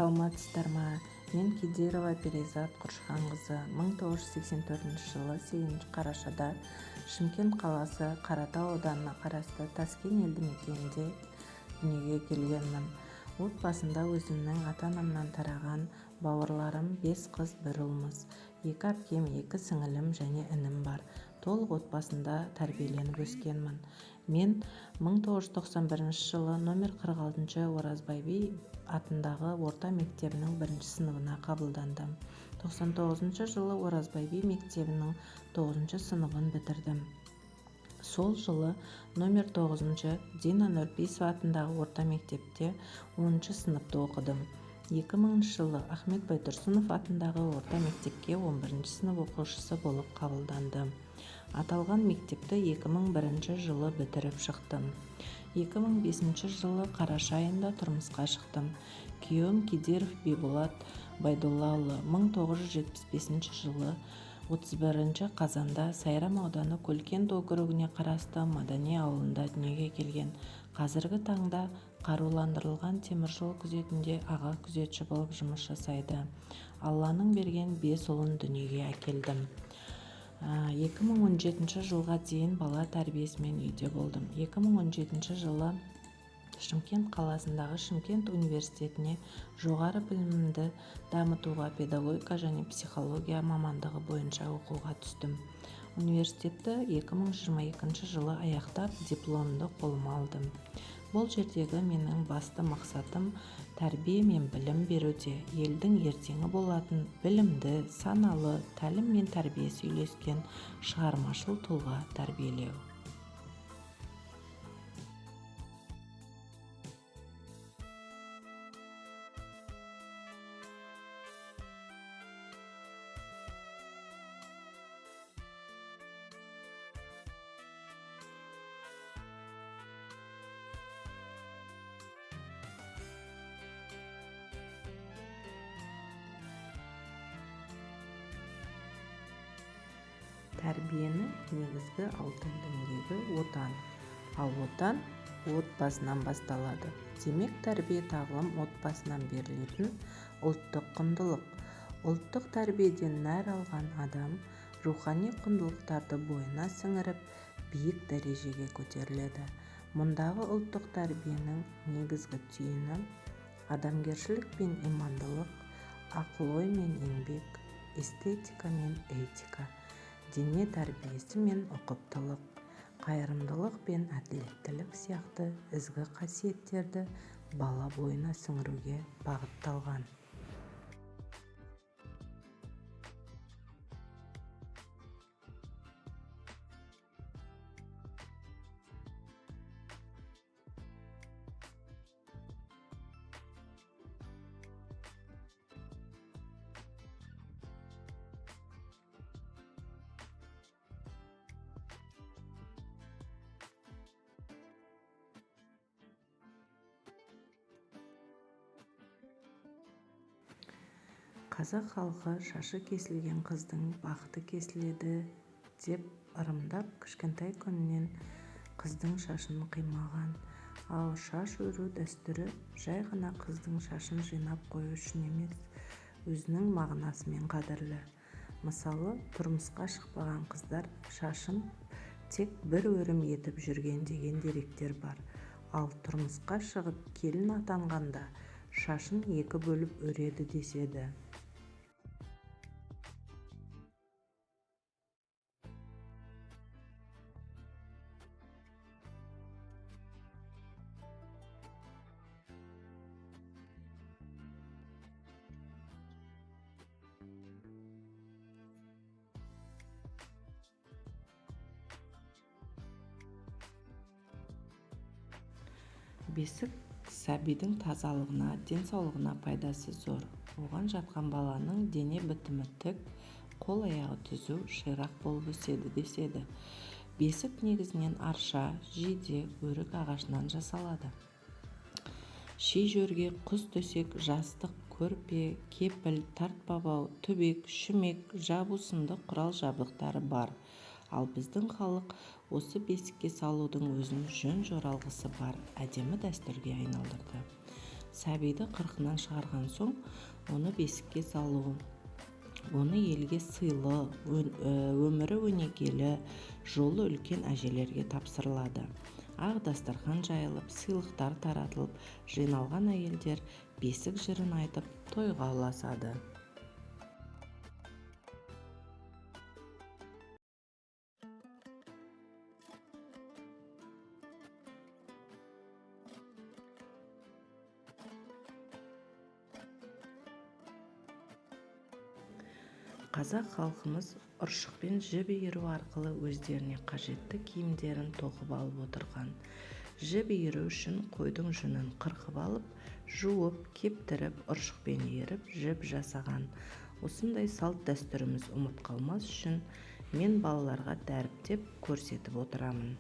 Саламатсыздар ма? Мен Кедерова Перизат Құршықанқызы 1984 жылы 8 қарашада Шымкент қаласы Қаратау ауданына қарасты Таскен елді мекенінде дүниеге келгенмін. Отбасында өзімнің ата-анамнан тараған бауырларым 5 қыз, 1 ұлмыз. 2 әпкем, 2 сіңілім және інім бар. Толық отбасында тәрбиеленіп өскенмін. Мен 1991 жылы номер 46 Оразбай би атындағы орта мектебінің 1 сыныбына қабылдандым. 99 жылы Оразбай би мектебінің 9 сыныбын бітірдім. Сол жылы номер 9 Дина Нұрпейісова атындағы орта мектепте 10 сыныпта оқыдым. 2000 жылы Ахмет Байтұрсынов атындағы орта мектепке 11 сынып оқушысы болып қабылдандым. Аталған мектепті 2001 жылы бітіріп шықтым. 2005 жылы қараша айында тұрмысқа шықтым. Күйеуім Кедеров Биболат Байдоллаұлы 1975 жылы 31 қазанда Сайрам ауданы Көлкент округіне қарасты Мадани ауылында дүниеге келген. Қазіргі таңда қаруландырылған теміржол күзетінде аға күзетші болып жұмыс жасайды. Алланың берген 5 ұлын дүниеге әкелдім. 2017 жылға дейін бала тәрбиесімен үйде болдым. 2017 жылы Шымкент қаласындағы Шымкент университетіне жоғары білімімді дамытуға педагогика және психология мамандығы бойынша оқуға түстім. Университетті 2022 жылы аяқтап дипломды қолыма алдым. Бұл жердегі менің басты мақсатым тәрбие мен білім беруде елдің ертеңі болатын білімді, саналы, тәлім мен тәрбиесі үйлескен шығармашыл тұлға тәрбиелеу. Тәрбиені негізгі алтын діңгегі отан, ал отан отбасынан басталады. Демек, тәрбие тағылым отбасынан берілетін ұлттық құндылық. Ұлттық тәрбиеден нәр алған адам рухани құндылықтарды бойына сіңіріп, биік дәрежеге көтеріледі. Мұндағы ұлттық тәрбиенің негізгі түйіні адамгершілік пен имандылық, ақыл-ой мен еңбек, эстетика мен этика, дене тәрбиесі мен ұқыптылық, қайырымдылық пен әділеттілік сияқты ізгі қасиеттерді бала бойына сіңіруге бағытталған. Қазақ халқы шашы кесілген қыздың бақыты кесіледі деп ырымдап кішкентай күнінен қыздың шашын қимаған. Ал шаш өру дәстүрі жай ғана қыздың шашын жинап қою үшін емес, өзінің мағынасымен қадірлі. Мысалы, тұрмысқа шықпаған қыздар шашын тек бір өрім етіп жүрген деген деректер бар. Ал тұрмысқа шығып келін атанғанда шашын 2 бөліп өреді деседі. Бесік сәбидің тазалығына, денсаулығына пайдасы зор. Оған жатқан баланың дене бітімі тік, қол-аяғы түзу, ширақ болып өседі деседі. Бесік негізінен арша, жиде, өрік ағашынан жасалады. Шей-жөрге құс төсек, жастық, көрпе, кепіл, тартпабау, түбек, шүмек, жабу сынды құрал жабдықтары бар. Ал біздің халық осы бесікке салудың өзінің жөн жоралғысы бар, әдемі дәстүрге айналдырды. Сәбиді қырқынан шығарған соң, оны бесікке салу, оны елге сыйлы, өмірі өнегелі, жолы үлкен әжелерге тапсырылады. Ақ дастархан жайылып, сыйлықтар таратылып, жиналған әйелдер бесік жырын айтып, тойға ұласады. Қазақ халқымыз ұршықпен жіп иіру арқылы өздеріне қажетті киімдерін тоқып алып отырған. Жіп иіру үшін қойдың жүнін қырқып алып, жуып, кептіріп, ұршықпен иіріп, жіп жасаған. Осындай салт дәстүріміз ұмыт қалмас үшін мен балаларға дәріптеп көрсетіп отырамын.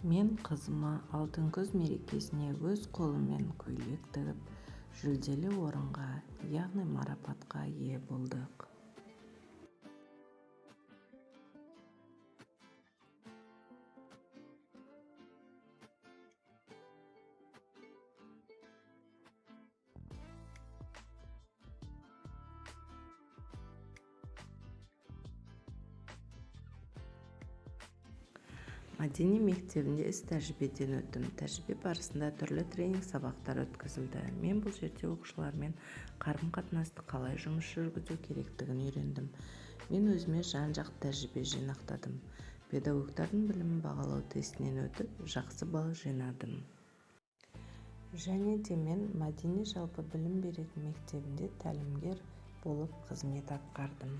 Мен қызыма алтын күз мерекесіне өз қолыммен көйлек тігіп, жүлделі орынға, яғни марапатқа ие болдық. Мәдени мектебінде іс тәжірибеден өттім. Тәжірибе барысында түрлі тренинг сабақтар өткізілді. Мен бұл жерде оқушылармен қарым-қатынасты қалай жұмыс жүргізу керектігін үйрендім. Мен өзіме жан-жақты тәжірибе жинақтадым. Педагогтардың білімін бағалау тестінен өтіп, жақсы балл жинадым. Және де мен мәдени жалпы білім беретін мектебінде тәлімгер болып қызмет атқардым.